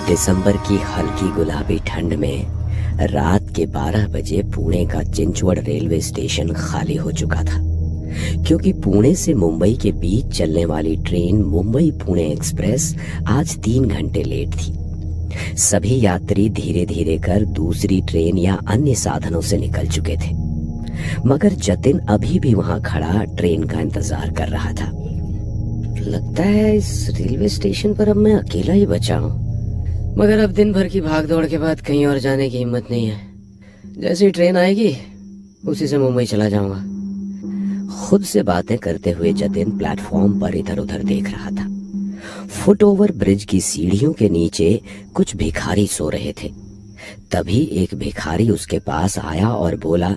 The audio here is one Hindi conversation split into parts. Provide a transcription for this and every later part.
दिसंबर की हल्की गुलाबी ठंड में रात के 12 बजे पुणे का चिंचवड़ रेलवे स्टेशन खाली हो चुका था, क्योंकि पुणे से मुंबई के बीच चलने वाली ट्रेन मुंबई पुणे एक्सप्रेस आज 3 घंटे लेट थी। सभी यात्री धीरे धीरे कर दूसरी ट्रेन या अन्य साधनों से निकल चुके थे, मगर जतिन अभी भी वहां खड़ा ट्रेन का इंतजार कर रहा था। लगता है इस रेलवे स्टेशन पर अब मैं अकेला ही बचा हूँ, मगर अब दिन भर की भाग दौड़ के बाद कहीं और जाने की हिम्मत नहीं है। जैसी ट्रेन आएगी उसी से मुंबई चला जाऊंगा। खुद से बातें करते हुए जतिन प्लेटफॉर्म पर इधर उधर देख रहा था। फुट ओवर ब्रिज की सीढ़ियों के नीचे कुछ भिखारी सो रहे थे। तभी एक भिखारी उसके पास आया और बोला,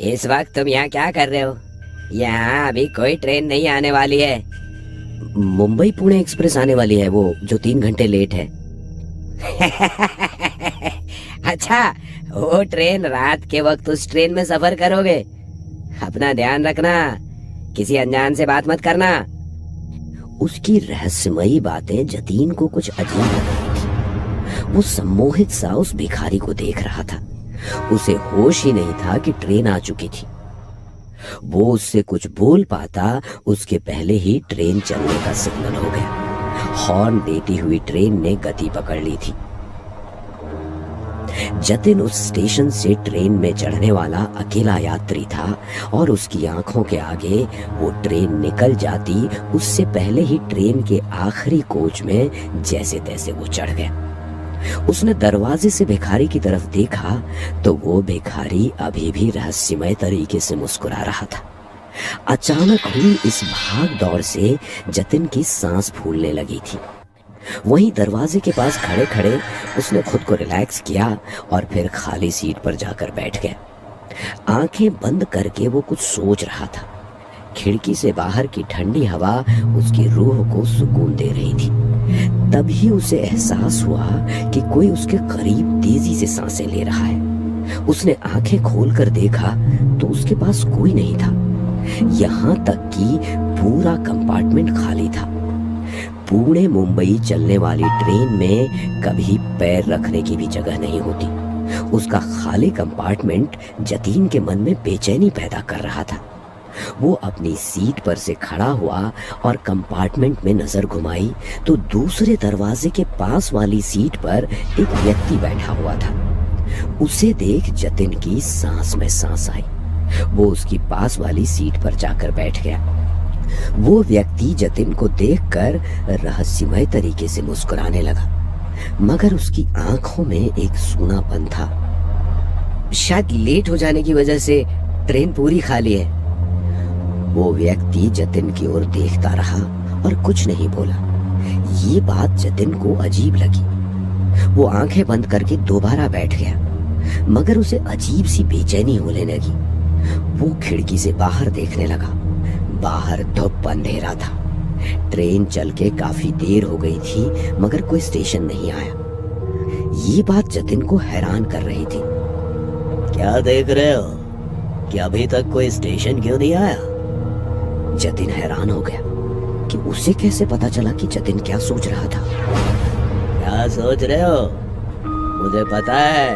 इस वक्त तुम यहाँ क्या कर रहे हो? यहाँ अभी कोई ट्रेन नहीं आने वाली है। मुंबई पुणे एक्सप्रेस आने वाली है, वो जो 3 घंटे लेट है। अच्छा, वो ट्रेन रात के वक्त उस ट्रेन में सफर करोगे? अपना ध्यान रखना, किसी अनजान से बात मत करना। उसकी रहस्यमयी बातें जतीन को कुछ अजीब लग रही थी। वो सम्मोहित सा उस भिखारी को देख रहा था। उसे होश ही नहीं था कि ट्रेन आ चुकी थी। वो उससे कुछ बोल पाता उसके पहले ही ट्रेन चलने का सिग्नल हो गया। हॉर्न देती हुई ट्रेन ने गति पकड़ ली थी। जतिन उस स्टेशन से ट्रेन में चढ़ने वाला अकेला यात्री था और उसकी आंखों के आगे वो ट्रेन निकल जाती उससे पहले ही ट्रेन के आखिरी कोच में जैसे तैसे वो चढ़ गया। उसने दरवाजे से भिखारी की तरफ देखा तो वो भिखारी अभी भी रहस्यमय तरीके से मुस्कुरा रहा था। अचानक हुई इस भाग दौड़ से जतिन की सांस फूलने लगी थी। वहीं दरवाजे के पास खड़े खड़े उसने खुद को रिलैक्स किया और फिर खाली सीट पर जाकर बैठ गया। आंखें बंद करके वो कुछ सोच रहा था। खिड़की से बाहर की ठंडी हवा उसकी रूह को सुकून दे रही थी। तभी उसे एहसास हुआ कि कोई उसके करीब तेजी से सांसें ले रहा है। उसने आंखें खोलकर देखा तो उसके पास कोई नहीं था। यहाँ तक कि पूरा कंपार्टमेंट खाली था। पुणे मुंबई चलने वाली ट्रेन में कभी पैर रखने की भी जगह नहीं होती। उसका खाली कंपार्टमेंट जतीन के मन में बेचैनी पैदा कर रहा था। वो अपनी सीट पर से खड़ा हुआ और कंपार्टमेंट में नजर घुमाई तो दूसरे दरवाजे के पास वाली सीट पर एक व्यक्ति बैठा हुआ था। उसे देख जतिन की सांस में सांस आई। वो उसकी पास वाली सीट पर जाकर बैठ गया। वो व्यक्ति जतिन को देखकर रहस्यमय तरीके से मुस्कुराने लगा, मगर उसकी आंखों में एक सूनापन था। शायद लेट हो जाने की वजह से ट्रेन पूरी खाली है। वो व्यक्ति जतिन की ओर देखता रहा और कुछ नहीं बोला। ये बात जतिन को अजीब लगी। वो आंखें बंद करके दोबारा बैठ गया, मगर उसे अजीब सी बेचैनी होने लगी। वो खिड़की से बाहर देखने लगा। बाहर धूप अंधेरा था। ट्रेन चल के काफी देर हो गई थी, मगर कोई स्टेशन नहीं आया। ये बात जतिन को हैरान कर रही थी। क्या देख रहे हो कि अभी तक कोई स्टेशन क्यों नहीं आया? जतिन हैरान हो गया कि उसे कैसे पता चला कि जतिन क्या सोच रहा था। क्या सोच रहे हो? मुझे पता है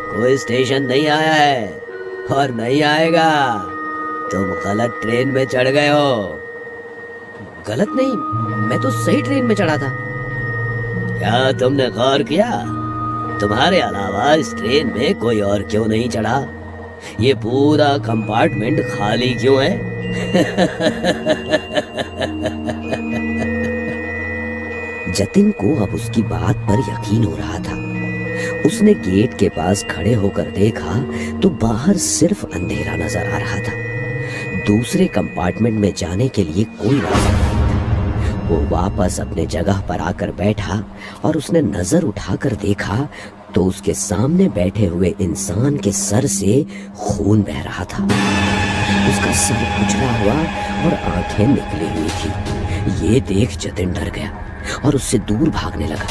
कोई स्टेशन नहीं आया है और नहीं आएगा। तुम गलत ट्रेन में चढ़ गए हो। गलत नहीं, मैं तो सही ट्रेन में चढ़ा था। क्या तुमने गौर किया? तुम्हारे अलावा इस ट्रेन में कोई और क्यों नहीं चढ़ा? ये पूरा कंपार्टमेंट खाली क्यों है? जतिन को अब उसकी बात पर यकीन हो रहा था। उसने गेट के पास खड़े होकर देखा तो बाहर सिर्फ अंधेरा नजर आ रहा था। दूसरे कंपार्टमेंट में जाने के लिए कोई रास्ता नहीं था। वो वापस अपने जगह पर आकर बैठा और उसने नजर उठाकर देखा तो उसके सामने बैठे हुए इंसान के सर से खून बह रहा था। उसका सर उछला हुआ और आंखें निकली हुई थी। ये देख जतिन डर गया और उससे दूर भागने लगा।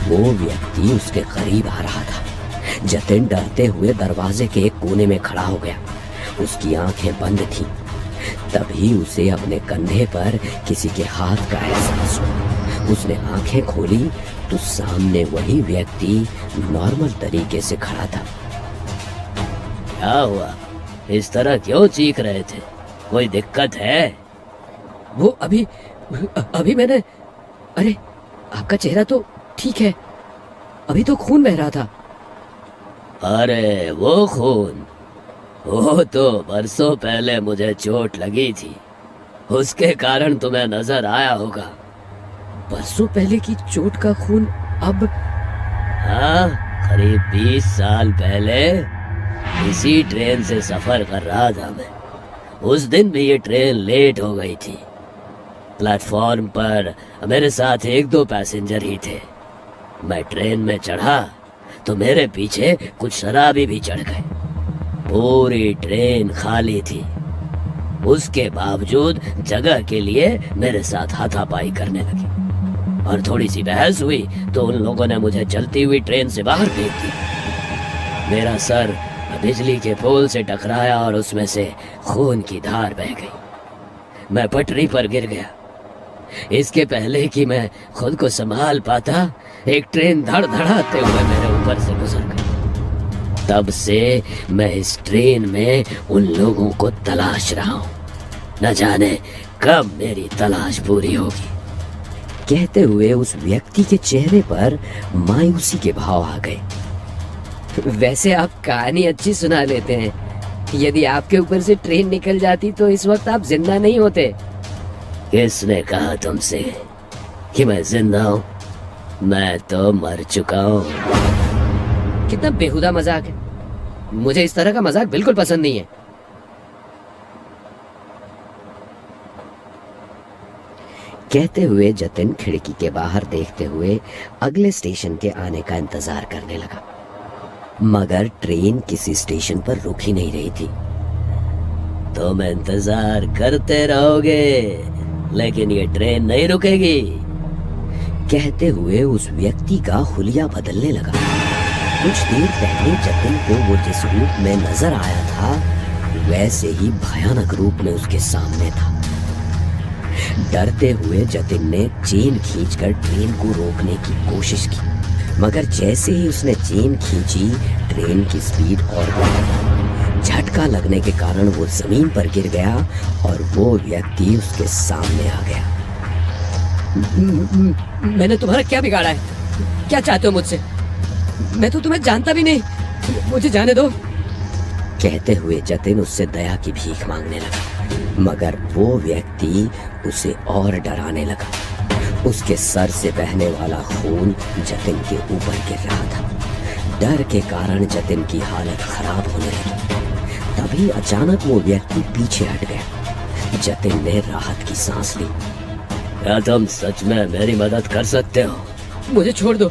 वो व्यक्ति उसके करीब आ रहा था। जतिन डरते हुए दरवाजे के एक कोने में खड़ा हो गया। उसकी आंखें बंद थीं। तभी उसे अपने कंधे पर किसी के हाथ का एहसास हुआ। उसने आंखें खोली तो सामने वही व्यक्ति नॉर्मल तरीके से खड़ा था। क्या हुआ? इस तरह क्यों चीख रहे थे? कोई दिक्कत है? वो अभी अभी मैंने, अरे आपका चेहरा तो ठीक है, अभी तो खून बह रहा था। अरे वो खून, वो तो बरसों पहले मुझे चोट लगी थी, उसके कारण तुम्हें नजर आया होगा। बरसों पहले की चोट का खून अब? हाँ, करीब 20 साल पहले इसी ट्रेन से सफर कर रहा था मैं। उस दिन भी ये ट्रेन लेट हो गई थी। प्लेटफॉर्म पर मेरे साथ 1-2 पैसेंजर ही थे। मैं ट्रेन में चढ़ा तो मेरे पीछे कुछ शराबी भी चढ़ गए। पूरी ट्रेन खाली थी, उसके बावजूद जगह के लिए मेरे साथ हाथापाई करने लगे और थोड़ी सी बहस हुई तो उन लोगों ने मुझे चलती हुई ट्रेन से बाहर फेंक दिया। मेरा सर बिजली के पोल से टकराया और उसमें से खून की धार बह गई। मैं पटरी पर गिर गया। इसके पहले कि मैं खुद को संभाल पाता, एक ट्रेन धड़धड़ाते हुए मेरे ऊपर से गुजर गई। तब से मैं इस ट्रेन में उन लोगों को तलाश रहा हूँ। न जाने कब मेरी तलाश पूरी होगी। कहते हुए उस व्यक्ति के चेहरे पर मायूसी के भाव आ गए। वैसे आप कहानी अच्छी सुना लेते हैं। यदि आपके ऊपर से ट्रेन निकल जाती तो इस वक्त आप जिंदा नहीं होते। किसने कहा तुमसे कि मैं जिंदा हूँ? मैं तो मर चुका हूँ। कितना बेहुदा मजाक है। मुझे इस तरह का मजाक बिल्कुल पसंद नहीं है। कहते हुए जतिन खिड़की के बाहर देखते हुए अगले स्टेशन के आने का इंतजार करने लगा, मगर ट्रेन किसी स्टेशन पर रुक ही नहीं रही थी। तुम इंतजार करते रहोगे लेकिन ये ट्रेन नहीं रुकेगी। कहते हुए उस व्यक्ति का हुलिया बदलने लगा। कुछ देर पहले जतिन को वो जिस रूप में नजर आया था वैसे ही भयानक रूप में उसके सामने था। डरते हुए जतिन ने चेन खींचकर ट्रेन को रोकने की कोशिश की, मगर जैसे ही उसने चेन खींची ट्रेन की स्पीड और बढ़ी। झटका लगने के कारण वो जमीन पर गिर गया और वो व्यक्ति उसके सामने आ गया। मैंने तुम्हारा क्या बिगाड़ा है? क्या चाहते हो मुझसे? मैं तो तुम्हें जानता भी नहीं, मुझे जाने दो। कहते हुए जतिन उससे दया की भीख मांगने लगा, मगर वो व्यक्ति उसे और डराने लगा। उसके सर से बहने वाला खून जतिन के ऊपर गिर रहा था। डर के कारण जतिन की हालत खराब होने लगी। तभी अचानक वो व्यक्ति पीछे हट गया। जतिन ने राहत की सांस ली। क्या तुम सच में मेरी मदद कर सकते हो? मुझे छोड़ दो,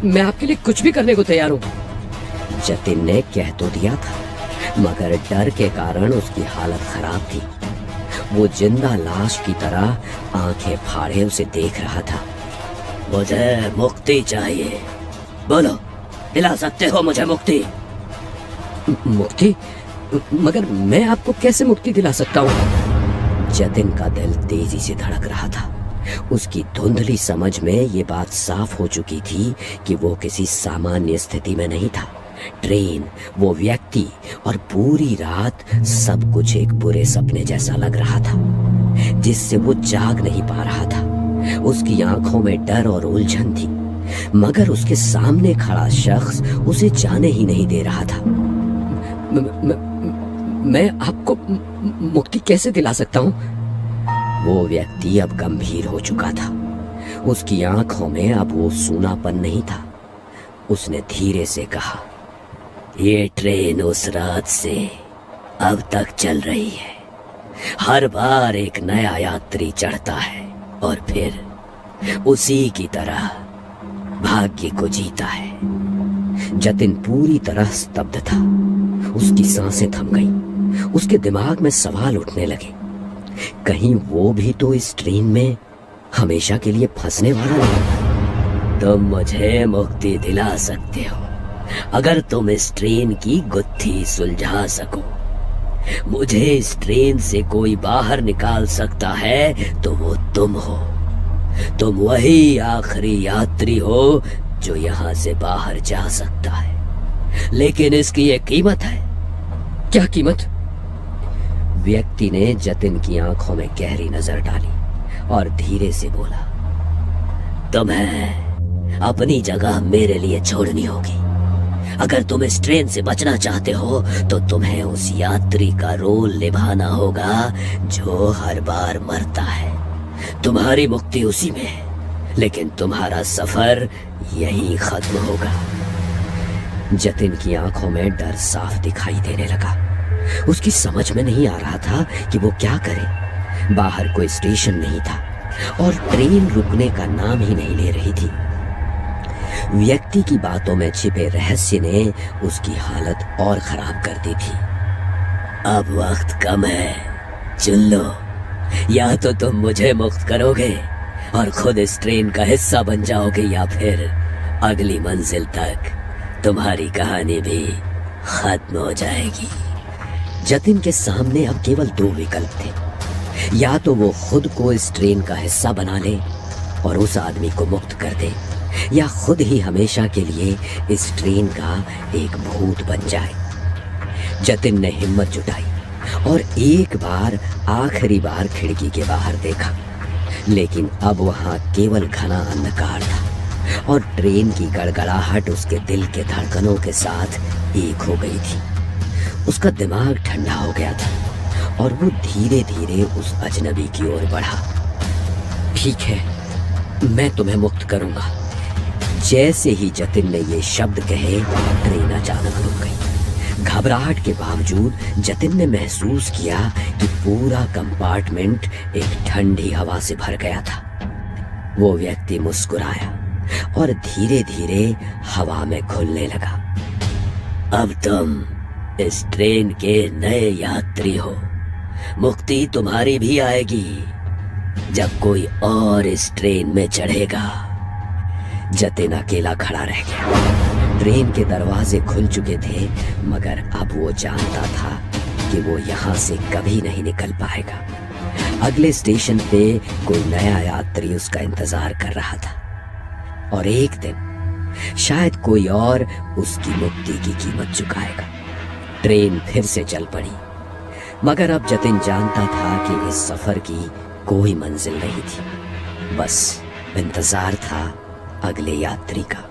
मैं आपके लिए कुछ भी करने को तैयार हूँ। जतिन ने कह तो दिया था, मगर डर के कारण उसकी हालत खराब थी। वो जिंदा लाश की तरह आंखें फाड़े उसे देख रहा था। मुझे मुक्ति चाहिए, बोलो, दिला सकते हो मुझे मुक्ति? मुक्ति? मगर मैं आपको कैसे मुक्ति दिला सकता हूँ? जतिन का दिल तेजी से धड़क रहा था। उसकी धुंधली समझ में ये बात साफ हो चुकी थी कि वो किसी सामान्य स्थिति में नहीं था। ट्रेन, वो व्यक्ति और पूरी रात सब कुछ एक बुरे सपने जैसा लग रहा था, जिससे वो जाग नहीं पा रहा था। उसकी आंखों में डर और उलझन थी, मगर उसके सामने खड़ा शख्स उसे जाने ही नहीं दे रहा था। मैं आपको मुक्ति कैसे दिला सकता हूँ? वो व्यक्ति अब गंभीर हो चुका था। उसकी आंखों में अब वो सूनापन नहीं था। उसने धीरे से कहा, ये ट्रेन उस रात से अब तक चल रही है। हर बार एक नया यात्री चढ़ता है और फिर उसी की तरह भाग्य को जीता है। जतिन पूरी तरह स्तब्ध था। उसकी सांसें थम गईं। उसके दिमाग में सवाल उठने लगे, कहीं वो भी तो इस ट्रेन में हमेशा के लिए फंसने वाला नहीं। तुम मुझे मुक्ति दिला सकते हो अगर तुम इस ट्रेन की गुत्थी सुलझा सको। मुझे इस ट्रेन से कोई बाहर निकाल सकता है तो वो तुम हो। तुम वही आखिरी यात्री हो जो यहाँ से बाहर जा सकता है, लेकिन इसकी एक कीमत है। क्या कीमत? व्यक्ति ने जतिन की आंखों में गहरी नजर डाली और धीरे से बोला, तुम्हें अपनी जगह मेरे लिए छोड़नी होगी। अगर तुम इस ट्रेन से बचना चाहते हो तो तुम्हें उस यात्री का रोल निभाना होगा जो हर बार मरता है। तुम्हारी मुक्ति उसी में है, लेकिन तुम्हारा सफर यही खत्म होगा। जतिन की आंखों में डर साफ दिखाई देने लगा। उसकी समझ में नहीं आ रहा था कि वो क्या करे। बाहर कोई स्टेशन नहीं था और ट्रेन रुकने का नाम ही नहीं ले रही थी। व्यक्ति की बातों में छिपे रहस्य ने उसकी हालत और खराब कर दी थी। अब वक्त कम है, चुन लो। या तो तुम मुझे मुक्त करोगे और खुद इस ट्रेन का हिस्सा बन जाओगे, या फिर अगली मंजिल तक तुम्हारी कहानी भी खत्म हो जाएगी। जतिन के सामने अब केवल दो विकल्प थे। या तो वो खुद को इस ट्रेन का हिस्सा बना ले और उस आदमी को मुक्त कर दे, या खुद ही हमेशा के लिए इस ट्रेन का एक भूत बन जाए। जतिन ने हिम्मत जुटाई और एक बार आखिरी बार खिड़की के बाहर देखा, लेकिन अब वहां केवल घना अंधकार था और ट्रेन की गड़गड़ाहट उसके दिल के धड़कनों के साथ एक हो गई थी। उसका दिमाग ठंडा हो गया था और वो धीरे धीरे उस अजनबी की ओर बढ़ा। ठीक है, मैं तुम्हें मुक्त करूंगा। जैसे ही जतिन ने ये शब्द कहे, ट्रेन अचानक रुक गई। घबराहट के बावजूद जतिन ने महसूस किया कि पूरा कंपार्टमेंट एक ठंडी हवा से भर गया था। वो व्यक्ति मुस्कुराया और धीरे धीरे हवा में घुलने लगा। अब तुम इस ट्रेन के नए यात्री हो। मुक्ति तुम्हारी भी आएगी जब कोई और इस ट्रेन में चढ़ेगा। जतिन अकेला खड़ा रह गया। ट्रेन के दरवाजे खुल चुके थे, मगर अब वो जानता था कि वो यहाँ से कभी नहीं निकल पाएगा। अगले स्टेशन पे कोई नया यात्री उसका इंतजार कर रहा था और एक दिन शायद कोई और उसकी मुक्ति की कीमत चुकाएगा। ट्रेन फिर से चल पड़ी, मगर अब जतिन जानता था कि इस सफर की कोई मंजिल नहीं थी। बस इंतजार था अगले यात्री का।